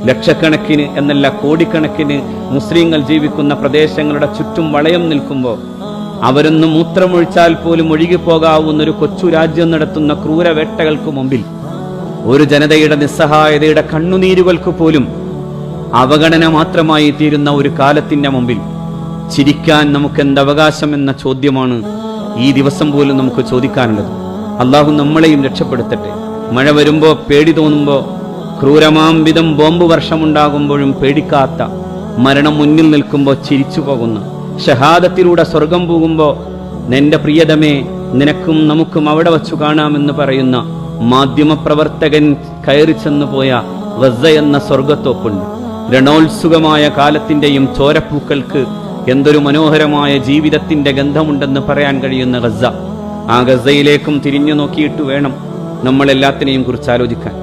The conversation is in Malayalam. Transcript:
ലക്ഷക്കണക്കിന് എന്നല്ല കോടിക്കണക്കിന് മുസ്ലിങ്ങൾ ജീവിക്കുന്ന പ്രദേശങ്ങളുടെ ചുറ്റും വളയം നിൽക്കുമ്പോൾ അവരൊന്ന് മൂത്രമൊഴിച്ചാൽ പോലും ഒഴുകിപ്പോകാവുന്ന ഒരു കൊച്ചു രാജ്യം നടത്തുന്ന ക്രൂരവേട്ടകൾക്ക് മുമ്പിൽ ഒരു ജനതയുടെ നിസ്സഹായതയുടെ കണ്ണുനീരുകൾക്ക് പോലും അവഗണന മാത്രമായി തീരുന്ന ഒരു കാലത്തിന്റെ മുമ്പിൽ ചിരിക്കാൻ നമുക്ക് എന്തവകാശം എന്ന ചോദ്യമാണ് ഈ ദിവസം പോലും നമുക്ക് ചോദിക്കാനുള്ളത്. അള്ളാഹു നമ്മളെയും രക്ഷപ്പെടുത്തട്ടെ. മഴ വരുമ്പോ പേടി തോന്നുമ്പോ, ക്രൂരമാം വിധം ബോംബ് വർഷമുണ്ടാകുമ്പോഴും പേടിക്കാത്ത, മരണം മുന്നിൽ നിൽക്കുമ്പോൾ ചിരിച്ചു പോകുന്ന, ഷഹാദത്തിലൂടെ സ്വർഗം പോകുമ്പോ നിന്റെ പ്രിയതമേ നിനക്കും നമുക്കും അവിടെ വച്ചു കാണാമെന്ന് പറയുന്ന മാധ്യമപ്രവർത്തകൻ കയറി ചെന്നു പോയ ഗസ എന്ന സ്വർഗത്തോപ്പുണ്ട്. രണോത്സുകമായ കാലത്തിന്റെയും ചോരപ്പൂക്കൾക്ക് എന്തൊരു മനോഹരമായ ജീവിതത്തിന്റെ ഗന്ധമുണ്ടെന്ന് പറയാൻ കഴിയുന്ന ഗസ. ആ ഗസയിലേക്കും തിരിഞ്ഞു നോക്കിയിട്ട് വേണം നമ്മൾ എല്ലാത്തിനെയും കുറിച്ച് ആലോചിക്കാൻ.